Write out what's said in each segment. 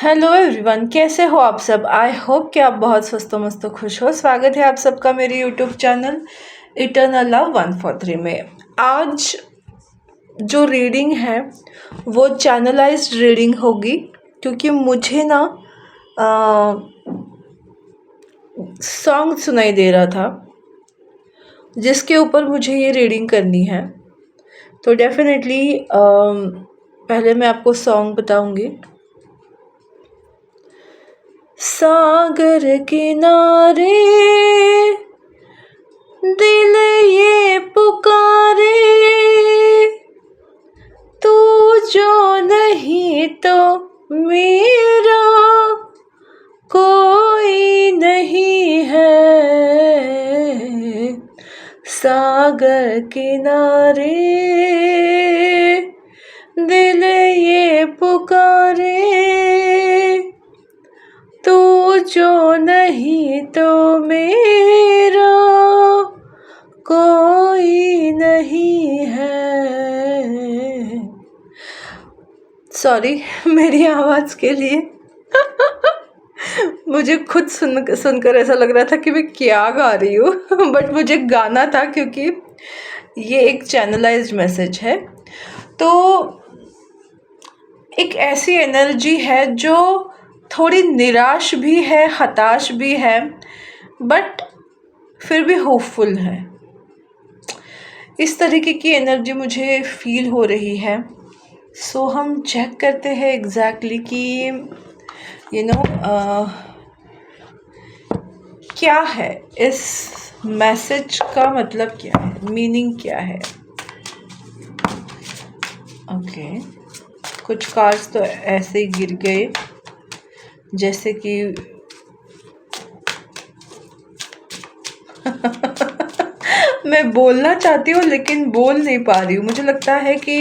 Hello everyone, कैसे हो आप सब। आई होप कि आप बहुत स्वस्थ मस्त खुश हो। स्वागत है आप सबका मेरे यूट्यूब चैनल इटर्नल लव 143 में। आज जो रीडिंग है वो चैनलाइज्ड रीडिंग होगी, क्योंकि मुझे ना सॉन्ग सुनाई दे रहा था जिसके ऊपर मुझे ये रीडिंग करनी है। तो डेफिनेटली पहले मैं आपको सॉन्ग बताऊंगी। सागर किनारे दिल ये पुकारे, तू जो नहीं तो मेरा कोई नहीं है। सागर किनारे दिल ये पुकारे, तू जो नहीं तो मेरा कोई नहीं है। सॉरी मेरी आवाज़ के लिए। मुझे खुद सुनकर ऐसा लग रहा था कि मैं क्या गा रही हूँ बट मुझे गाना था, क्योंकि ये एक चैनलाइज्ड मैसेज है। तो एक ऐसी एनर्जी है जो थोड़ी निराश भी है, हताश भी है, बट फिर भी होपफुल है। इस तरीके की एनर्जी मुझे फील हो रही है। सो हम चेक करते हैं एग्जैक्टली कि क्या है इस मैसेज का, मतलब क्या है, मीनिंग क्या है। ओके, कुछ कार्ड्स तो ऐसे ही गिर गए जैसे कि मैं बोलना चाहती हूँ लेकिन बोल नहीं पा रही हूँ। मुझे लगता है कि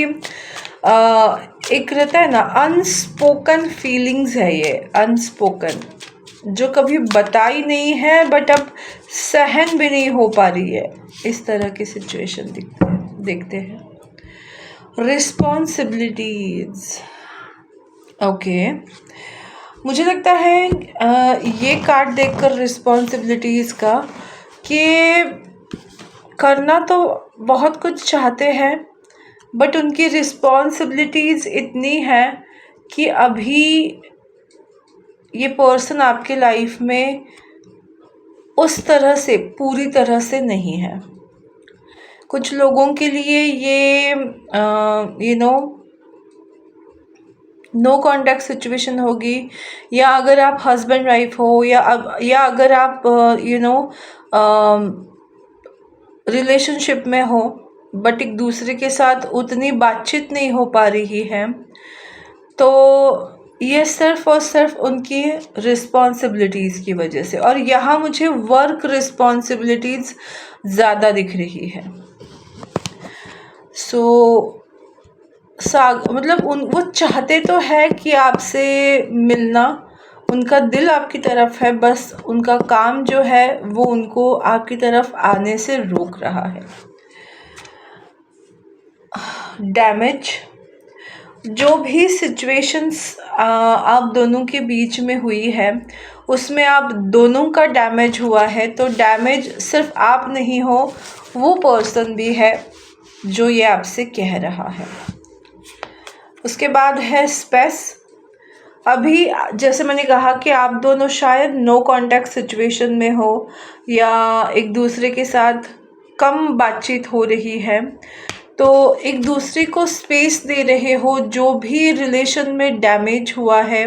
एक रहता है ना, अनस्पोकन फीलिंग्स है ये, अनस्पोकन, जो कभी बताई नहीं है बट अब सहन भी नहीं हो पा रही है। इस तरह की सिचुएशन देखते हैं। रिस्पॉन्सिबिलिटीज। ओके, मुझे लगता है ये कार्ड देखकर रिस्पॉन्सिबिलिटीज़ का, कि करना तो बहुत कुछ चाहते हैं बट उनकी रिस्पॉन्सिबिलिटीज़ इतनी है कि अभी ये पर्सन आपके लाइफ में उस तरह से, पूरी तरह से नहीं है। कुछ लोगों के लिए ये नो कॉन्टैक्ट सिचुएशन होगी, या अगर आप हस्बैंड वाइफ हो, या अगर आप रिलेशनशिप में हो बट एक दूसरे के साथ उतनी बातचीत नहीं हो पा रही है, तो ये सिर्फ और सिर्फ उनकी रिस्पॉन्सिबिलिटीज़ की वजह से। और यहाँ मुझे वर्क रिस्पॉन्सिबिलिटीज़ ज़्यादा दिख रही है। मतलब वो चाहते तो है कि आपसे मिलना, उनका दिल आपकी तरफ है, बस उनका काम जो है वो उनको आपकी तरफ आने से रोक रहा है। डैमेज, जो भी सिचुएशंस आप दोनों के बीच में हुई है उसमें आप दोनों का डैमेज हुआ है। तो डैमेज सिर्फ आप नहीं हो, वो पर्सन भी है जो ये आपसे कह रहा है। उसके बाद है स्पेस। अभी जैसे मैंने कहा कि आप दोनों शायद नो कांटेक्ट सिचुएशन में हो, या एक दूसरे के साथ कम बातचीत हो रही है, तो एक दूसरे को स्पेस दे रहे हो। जो भी रिलेशन में डैमेज हुआ है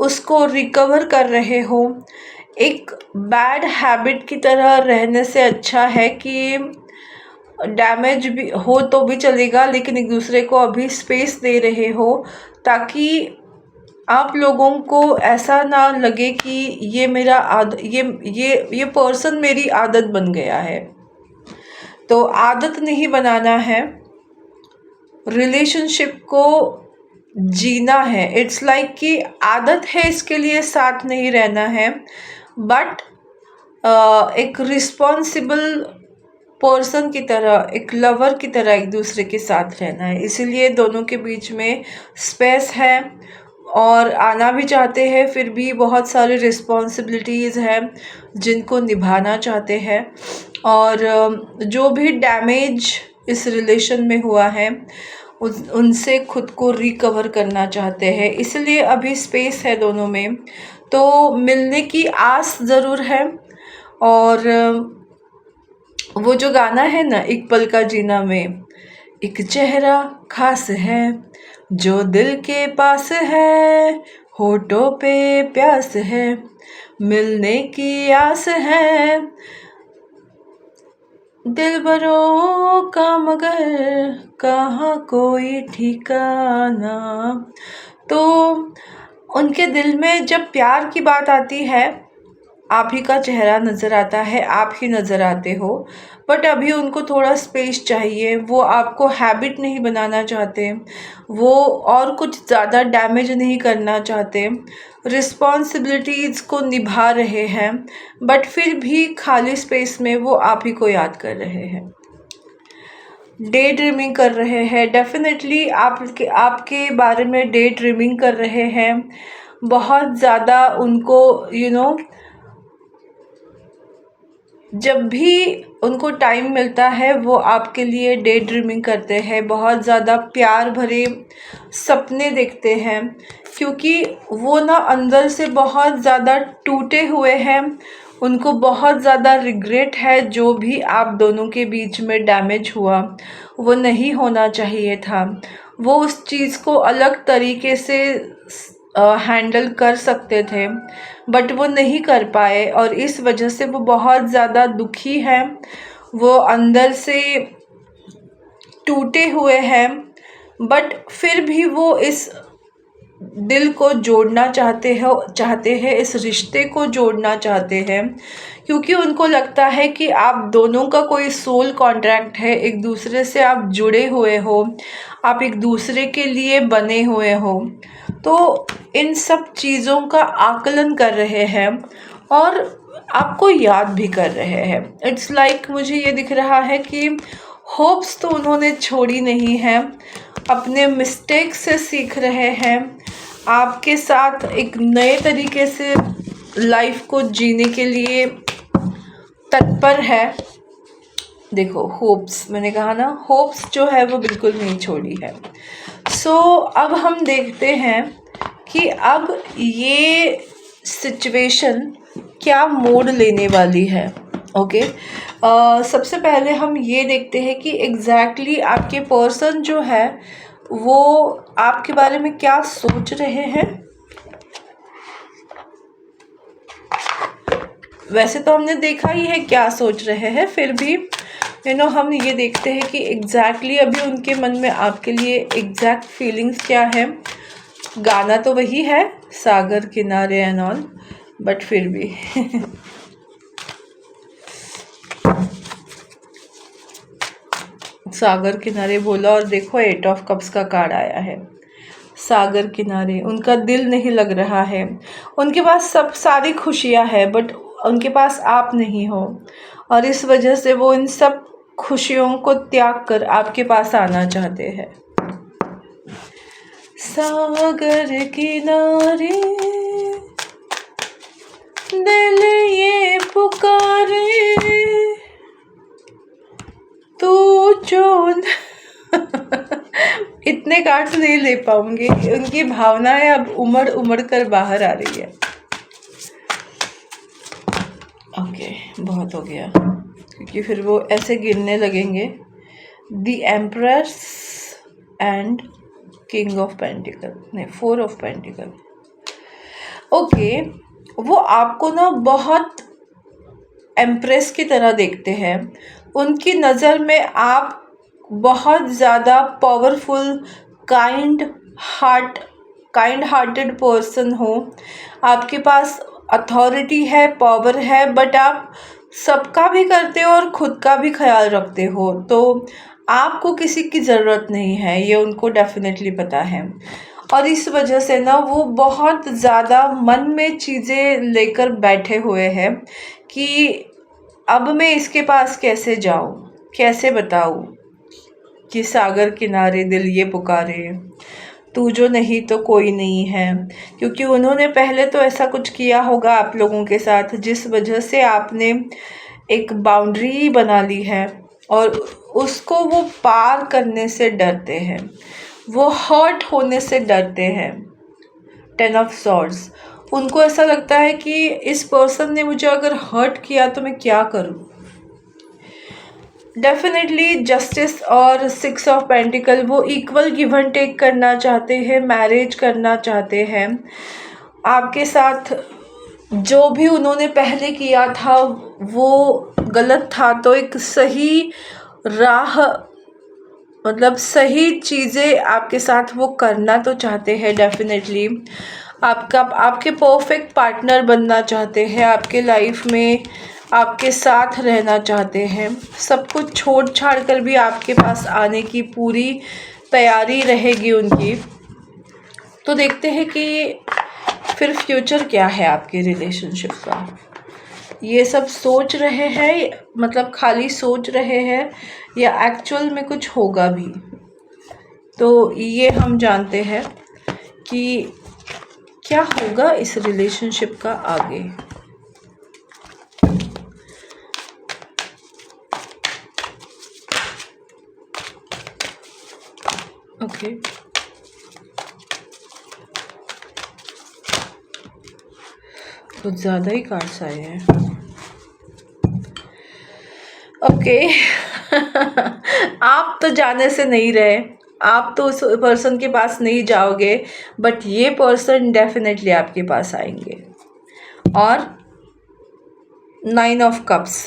उसको रिकवर कर रहे हो। एक बैड हैबिट की तरह रहने से अच्छा है कि डैमेज भी हो तो भी चलेगा, लेकिन एक दूसरे को अभी स्पेस दे रहे हो, ताकि आप लोगों को ऐसा ना लगे कि ये मेरा ये पर्सन मेरी आदत बन गया है। तो आदत नहीं बनाना है, रिलेशनशिप को जीना है। इट्स लाइक कि आदत है, इसके लिए साथ नहीं रहना है, बट एक रिस्पॉन्सिबल पर्सन की तरह, एक लवर की तरह एक दूसरे के साथ रहना है। इसीलिए दोनों के बीच में स्पेस है। और आना भी चाहते हैं, फिर भी बहुत सारे रिस्पॉन्सिबिलिटीज़ हैं जिनको निभाना चाहते हैं। और जो भी डैमेज इस रिलेशन में हुआ है उनसे खुद को रिकवर करना चाहते हैं, इसलिए अभी स्पेस है दोनों में। तो मिलने की आस ज़रूर है। और वो जो गाना है ना एक पल का जीना में, एक चेहरा खास है जो दिल के पास है, होठों पे प्यास है, मिलने की आस है, दिलबरों का मगर कहाँ कोई ठिकाना। तो उनके दिल में जब प्यार की बात आती है, आप ही का चेहरा नज़र आता है, आप ही नज़र आते हो। बट अभी उनको थोड़ा स्पेस चाहिए, वो आपको हैबिट नहीं बनाना चाहते, वो और कुछ ज़्यादा डैमेज नहीं करना चाहते, रिस्पॉन्सिबिलिटीज़ को निभा रहे हैं, बट फिर भी खाली स्पेस में वो आप ही को याद कर रहे हैं, डे ड्रीमिंग कर रहे हैं। डेफिनेटली आपके बारे में डे ड्रीमिंग कर रहे हैं, बहुत ज़्यादा उनको जब भी उनको टाइम मिलता है वो आपके लिए डे ड्रीमिंग करते हैं, बहुत ज़्यादा प्यार भरे सपने देखते हैं, क्योंकि वो ना अंदर से बहुत ज़्यादा टूटे हुए हैं। उनको बहुत ज़्यादा रिग्रेट है जो भी आप दोनों के बीच में डैमेज हुआ, वो नहीं होना चाहिए था। वो उस चीज़ को अलग तरीके से हैंडल कर सकते थे, बट वो नहीं कर पाए, और इस वजह से वो बहुत ज़्यादा दुखी हैं, वो अंदर से टूटे हुए हैं। बट फिर भी वो इस दिल को जोड़ना चाहते हैं, इस रिश्ते को जोड़ना चाहते हैं, क्योंकि उनको लगता है कि आप दोनों का कोई सोल कॉन्ट्रैक्ट है, एक दूसरे से आप जुड़े हुए हो, आप एक दूसरे के लिए बने हुए हो। तो इन सब चीज़ों का आकलन कर रहे हैं और आपको याद भी कर रहे हैं। इट्स लाइक मुझे ये दिख रहा है कि होप्स तो उन्होंने छोड़ी नहीं है, अपने मिस्टेक से सीख रहे हैं, आपके साथ एक नए तरीके से लाइफ को जीने के लिए तत्पर है। देखो होप्स, मैंने कहा ना, होप्स जो है वो बिल्कुल नहीं छोड़ी है। सो अब हम देखते हैं कि अब ये सिचुएशन क्या मोड़ लेने वाली है। ओके, सबसे पहले हम ये देखते हैं कि एग्जैक्टली आपके पर्सन जो है वो आपके बारे में क्या सोच रहे हैं। वैसे तो हमने देखा ही है क्या सोच रहे हैं, फिर भी हम ये देखते हैं कि एग्जैक्टली अभी उनके मन में आपके लिए एग्जैक्ट फीलिंग्स क्या है। गाना तो वही है, सागर किनारे एंड ऑल, बट फिर भी सागर किनारे बोला और देखो 8 ऑफ कप्स का कार्ड आया है। सागर किनारे, उनका दिल नहीं लग रहा है, उनके पास सब सारी खुशियां है, बट उनके पास आप नहीं हो, और इस वजह से वो इन सब खुशियों को त्याग कर आपके पास आना चाहते हैं। सागर किनारे दिल ये पुकारे, तू जो इतने कार्ड्स नहीं ले पाऊंगी, उनकी भावनाएं अब उमड़ उमड़ कर बाहर आ रही है। ओके, बहुत हो गया, क्योंकि फिर वो ऐसे गिरने लगेंगे। The empress and king of pentacle, नहीं 4 ऑफ पेंटिकल। ओके, वो आपको ना बहुत एम्प्रेस की तरह देखते हैं, उनकी नज़र में आप बहुत ज़्यादा पावरफुल, काइंड हार्टेड पर्सन हो, आपके पास अथॉरिटी है, पावर है, बट आप सबका भी करते हो और ख़ुद का भी ख्याल रखते हो, तो आपको किसी की ज़रूरत नहीं है, ये उनको डेफिनेटली पता है। और इस वजह से ना वो बहुत ज़्यादा मन में चीज़ें लेकर बैठे हुए हैं कि अब मैं इसके पास कैसे जाऊँ, कैसे बताऊँ कि सागर किनारे दिल ये पुकारे। तू जो नहीं तो कोई नहीं है, क्योंकि उन्होंने पहले तो ऐसा कुछ किया होगा आप लोगों के साथ जिस वजह से आपने एक बाउंड्री बना ली है और उसको वो पार करने से डरते हैं, वो हर्ट होने से डरते हैं। 10 ऑफ सॉर्ड्स, उनको ऐसा लगता है कि इस पर्सन ने मुझे अगर हर्ट किया तो मैं क्या करूं। डेफिनेटली जस्टिस और 6 ऑफ पेंटिकल, वो इक्वल गिव एंड टेक करना चाहते हैं, मैरिज करना चाहते हैं आपके साथ। जो भी उन्होंने पहले किया था वो गलत था, तो एक सही राह, मतलब सही चीज़ें आपके साथ वो करना तो चाहते हैं। डेफिनेटली आपके परफेक्ट पार्टनर बनना चाहते हैं, आपके लाइफ में आपके साथ रहना चाहते हैं, सब कुछ छोड़ छाड़ कर भी आपके पास आने की पूरी तैयारी रहेगी उनकी। तो देखते हैं कि फिर फ्यूचर क्या है आपके रिलेशनशिप का। ये सब सोच रहे हैं, मतलब खाली सोच रहे हैं, या एक्चुअल में कुछ होगा भी, तो ये हम जानते हैं कि क्या होगा इस रिलेशनशिप का आगे। ओके, कुछ ज़्यादा ही कार्ड्स आए हैं। ओके आप तो जाने से नहीं रहे, आप तो उस पर्सन के पास नहीं जाओगे, बट ये पर्सन डेफिनेटली आपके पास आएंगे। और 9 ऑफ कप्स,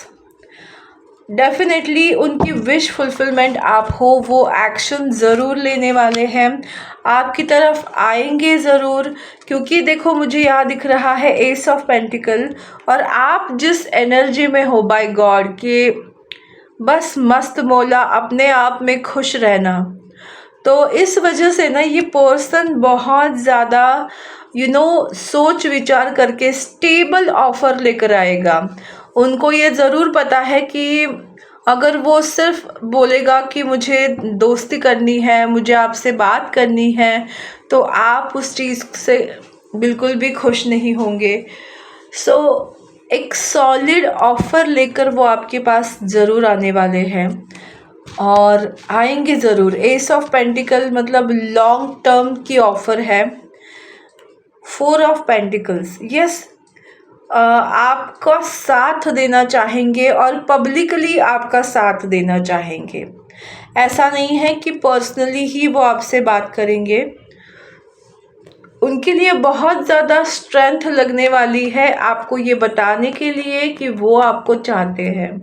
डेफिनेटली उनकी विश फुलफिलमेंट आप हो, वो एक्शन ज़रूर लेने वाले हैं, आपकी तरफ आएंगे ज़रूर। क्योंकि देखो मुझे यहाँ दिख रहा है एस ऑफ पेंटिकल, और आप जिस एनर्जी में हो बाय गॉड कि बस मस्त मौला, अपने आप में खुश रहना, तो इस वजह से ना ये पर्सन बहुत ज़्यादा सोच विचार करके स्टेबल ऑफ़र लेकर आएगा। उनको ये ज़रूर पता है कि अगर वो सिर्फ बोलेगा कि मुझे दोस्ती करनी है, मुझे आपसे बात करनी है, तो आप उस चीज़ से बिल्कुल भी खुश नहीं होंगे। एक सॉलिड ऑफ़र लेकर वो आपके पास ज़रूर आने वाले हैं, और आएंगे ज़रूर। एस ऑफ पेंटिकल मतलब लॉन्ग टर्म की ऑफ़र है। 4 ऑफ पेंटिकल्स, यस, आपका साथ देना चाहेंगे और पब्लिकली आपका साथ देना चाहेंगे। ऐसा नहीं है कि पर्सनली ही वो आपसे बात करेंगे, उनके लिए बहुत ज़्यादा स्ट्रेंथ लगने वाली है आपको ये बताने के लिए कि वो आपको चाहते हैं,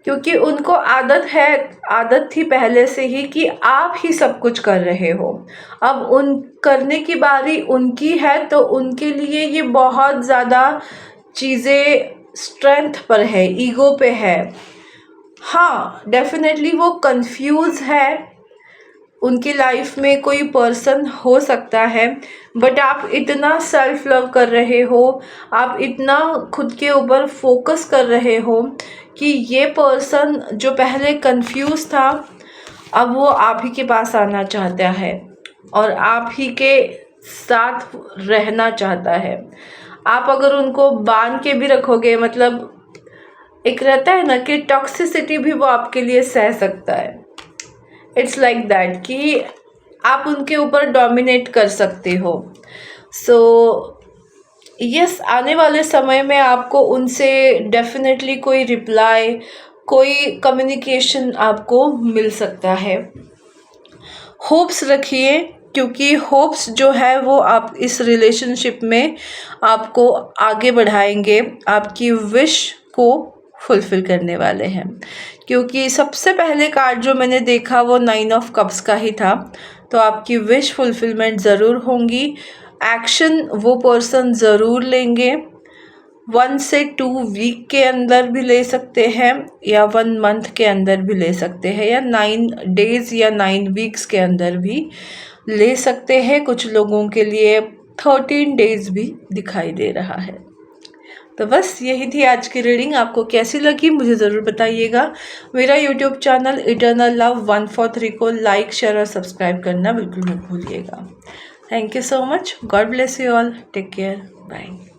क्योंकि उनको आदत थी पहले से ही कि आप ही सब कुछ कर रहे हो। अब उन करने की बारी उनकी है, तो उनके लिए ये बहुत ज़्यादा चीज़ें स्ट्रेंथ पर है, ईगो पे है। हाँ, डेफिनेटली वो कंफ्यूज है, उनकी लाइफ में कोई पर्सन हो सकता है, बट आप इतना सेल्फ लव कर रहे हो, आप इतना खुद के ऊपर फोकस कर रहे हो कि ये पर्सन जो पहले कंफ्यूज था, अब वो आप ही के पास आना चाहता है और आप ही के साथ रहना चाहता है। आप अगर उनको बांध के भी रखोगे, मतलब एक रहता है ना कि टॉक्सिसिटी भी वो आपके लिए सह सकता है। इट्स लाइक दैट कि आप उनके ऊपर डोमिनेट कर सकते हो। यस, आने वाले समय में आपको उनसे डेफिनेटली कोई रिप्लाई, कोई कम्युनिकेशन आपको मिल सकता है। होप्स रखिए, क्योंकि होप्स जो है वो आप इस रिलेशनशिप में आपको आगे बढ़ाएंगे, आपकी विश को फुलफ़िल करने वाले हैं। क्योंकि सबसे पहले कार्ड जो मैंने देखा वो 9 ऑफ कप्स का ही था, तो आपकी विश फुलफ़िलमेंट ज़रूर होंगी। एक्शन वो पर्सन ज़रूर लेंगे। 1 से 2 वीक के अंदर भी ले सकते हैं, या 1 मंथ के अंदर भी ले सकते हैं, या 9 डेज़ या 9 वीक्स के अंदर भी ले सकते हैं। कुछ लोगों के लिए 13 डेज़ भी दिखाई दे रहा है। तो बस यही थी आज की रीडिंग। आपको कैसी लगी मुझे ज़रूर बताइएगा। मेरा यूट्यूब चैनल इटर्नल लव 143 को लाइक, शेयर और सब्सक्राइब करना बिल्कुल मत भूलिएगा। Thank you so much. God bless you all. Take care. Bye.